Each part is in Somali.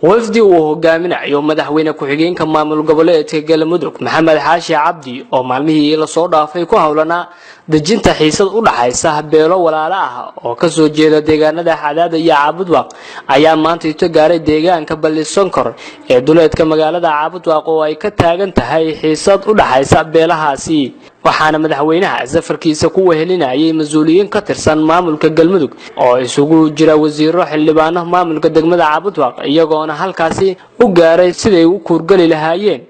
wafdi uu hogaaminayo madaxweyne ku-xigeenka maamul goboleedka Galmudug Maxamed Xaashi Cabdi oo maalmihii la soo dhaafay ku hawlana dejinta xiisad u dhaxaysa beelo walaalo ah oo ka soo jeeda deegaanada Xadaad iyo Caabudwaaq ayaa maanta inta gaaray deegaanka Ballisonkor ee duleedka magaalada Caabudwaaq oo ay ka taagan tahay xiisad u dhaxaysa beelahaasi waxaana madaxweynaha safarkiisa ku wehelinayay mas'uuliyiin ka tirsan maamulka Galmudug oo isugu jira wasiiro xildhibaano maamulka degmada Caabudwaaq iyagoona halkaasi u gaaray siday u kuurgali lahaayeen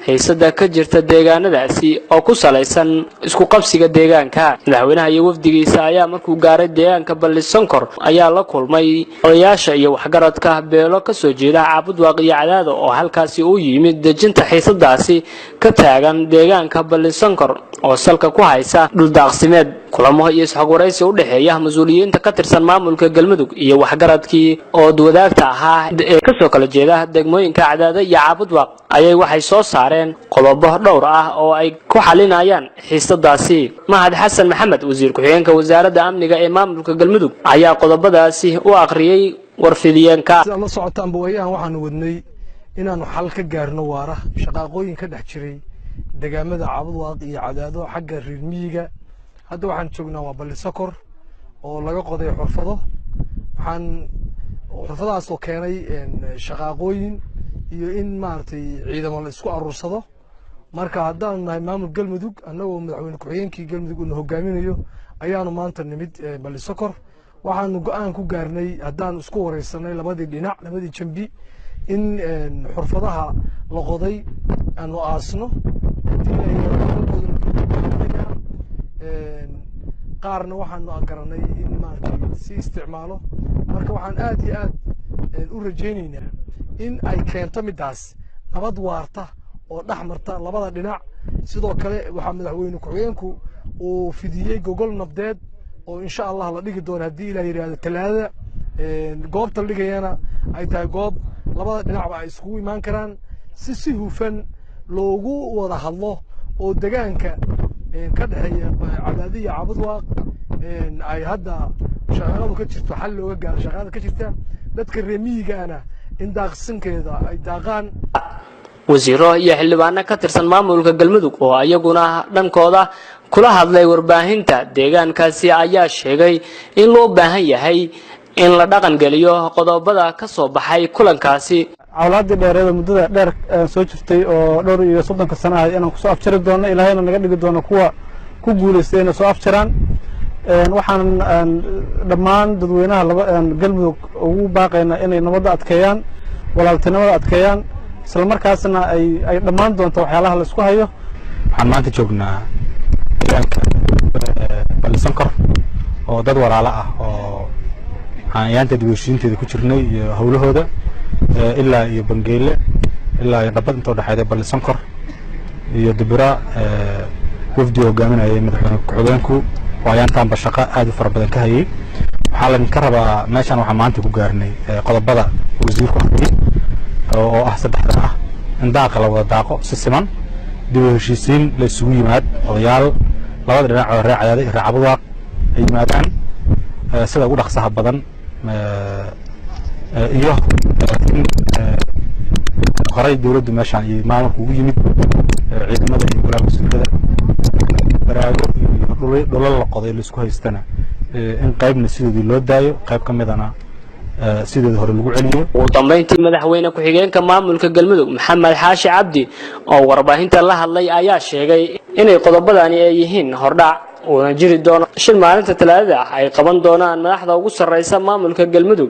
xiisada ka jirta deegaanadaasi oo ku salaysan isku qabsiga deegaanka madaxweynaha iyo wafdigiisa ayaa markuu gaaray deegaanka Ballisonkor ayaa la kulmay odayaasha iyo waxgaradka beelo ka soo jeeda Caabudwaaq iyo Cadaad oo halkaasi u yimid dejinta xiisadaasi ka taagan deegaanka Ballisonkor oo salka ku haysa dhul daaqsimeed kulamo iyo isxogwaraysi u dhaxeeya mas'uuliyiinta ka tirsan maamulka Galmudug iyo waxgaradkii oo wadaagta ahaa ee ka soo kala jeeda degmooyinka Cadaad iyo Caabudwaaq ayay waxay soo saareen qodobo dhowr ah oo ay ku xalinayaan xiisadaasi Mahad Xasan Maxamed wasiir ku-xigeenka wasaaradda amniga ee maamulka Galmudug ayaa qodobadaasi u aqriyay warfidiyeenka la socotaan booyaan waxaan wadnay inaan xal ka gaarno waara shaqaqooyin ka dhex jiray deegaamada Caabudwaaq iyo Cadaad xagga reer miyiga hadda waxaan joognaa waa Ballisonkor oo laga qoday xurfadaas oo keenay shaqaqooyin iyo in maartay ciidamo la isku aruursado marka haddaan nahay maamul Galmudug annagoo madaxweyne ku-xigeenkii Galmudug uu hogaaminayo ayaanu maanta nimid Ballisonkor waxaanu go'aan ku gaarnay haddaan isku wareysanay labadii dhinac labadii jambi in xurfadaha la qoday aanu aasno qaarna waxaanu garanay in maartay si isticmaalo marka waxaan aad iyo aad u rajaynaynaa in ay keento midaas nabad waarta oo dhaxmarta labada dhinac sidoo kale waxa madaxweyne ku-xigeenku uu fidiyay gogol nabdeed oo insha Allah la dhigi doono hadii Ilaahay yiraahdo talaada goobta la dhigayana ay tahay goob labada dhinacba ay isku imaan karaan si hufan loogu wada hadlo oo deegaanka ka dhaxeeya Cadaad iyo Caabudwaaq ay hadda shaqadu ka jirto xal looga gaaro shaqada ka jirta dadka reemiyigaana in daaqsinkeeda ay daaqaan wasiiro iyo xildhibaano ka tirsan maamulka Galmudug oo ayaguna dhankooda kula hadlay warbaahinta deegaankaasi ayaa sheegay in loo baahan yahay in la dhaqan galiyo qodobada ka soo baxay kulankaasi awlaadii dheereeda muddada dheer soo jirtay oo dhowr iyo 30 sano ah inaan ku soo afjari doono ilaahayna naga dhigi doono kuwa ku guuleystay inay soo afjaraan waxaan dhammaan dadweynaha Galmudug ugu baaqayna inay nabadda adkeeyaan walaaltinimada adkeeyaan isla markaasna ay dhammaan doonto waxyaalaha la isku hayo waxaan maanta joognaa deegaanka Ballisonkor oo dad walaalo ah oo ayaanta dibashiinteeda ku jirnay iyo hawlahooda ilaa iyo Bangeele ilaa iyo dhabad inta dhaxayda Ballisonkor iyo Dibira wafdi hogaaminayay madaxweyne ku-xigeenku waayaantan shaqo aad u fara badan ka hayay waxa la ka rabaa meeshan waxa maanta ku gaarnay qodobada wasiirku oo ah saddexda ah in daaqa la wada daaqo si siman dib u heshiisiin la isugu yimaad odayaal labada dhinac oo reer Cadaad iyo Caabudwaaq ay yimaadaan sida ugu dhaqsaha badan iyo qoray dawladdu meeshan iyo maamulku ugu yimid ciidamada iyo golaha wasiirada baraago iyo dhulal la qoday la isku haystana in qaybna sidii loo daayo qayb ka midana sidii hore lagu celiyo ugu dambeyntii madaxweyne ku-xigeenka maamulka Galmudug Maxamed Xaashi Cabdi oo warbaahinta la hadlay ayaa sheegay inay qodobadani ay yihiin hordhac oo jiri doono shil maalinta talaadada ay qaban doonaan madaxda ugu sareysa maamulka Galmudug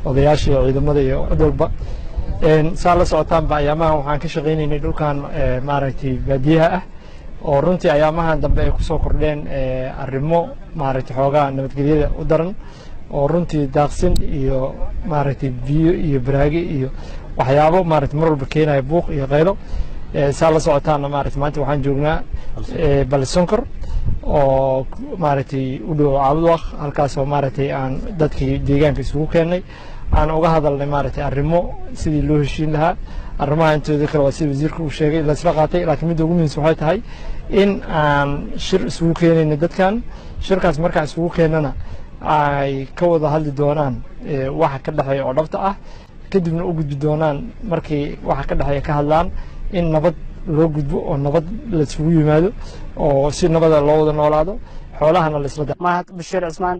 odayaasha ciidamada iyo codolba saa la socotaan ayaamahan waxaan ka shaqeynaynay dhulkan maaragtay baadiyaha ah oo runtii ayaamahan dambe ay ku soo kordheen arrimo maaragtay xoogaa nabadgelyada u daran oo runtii daaqsin iyo maaragtay biyo iyo baraage iyo waxyaabo maaragtay mar walba keenaya buuq iyo qaylo saa la socotaan maaragtay maanta waxaan joognaa Ballisonkor oo maaragtay u dhow Caabudwaaq halkaas oo maaragtay aan dadkii deegaanka isugu keenay aan uga hadalnay maaragtay arrimo sidii loo heshiin lahaa arrimaha intooda kale waa sida wasiirku uu sheegay la isla qaatay laakiin mid ugu muhiimsan waxay tahay in aan shir isugu keenayno dadkan shirkaas markaan isugu keenana ay ka wada hadli doonaan waxa ka dhaxeeya oo dhabta ah kadibna u gudbi doonaan markii waxa ka dhaxeeya ka hadlaan in nabad loo gudbo oo nabad la isugu yimaado oo si nabada loo wada noolaado xoolahana la isla mahad Bashiir Cismaan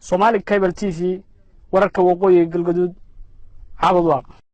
Somali Cable TV wararka waqooyi galgaduud Cabud Waaq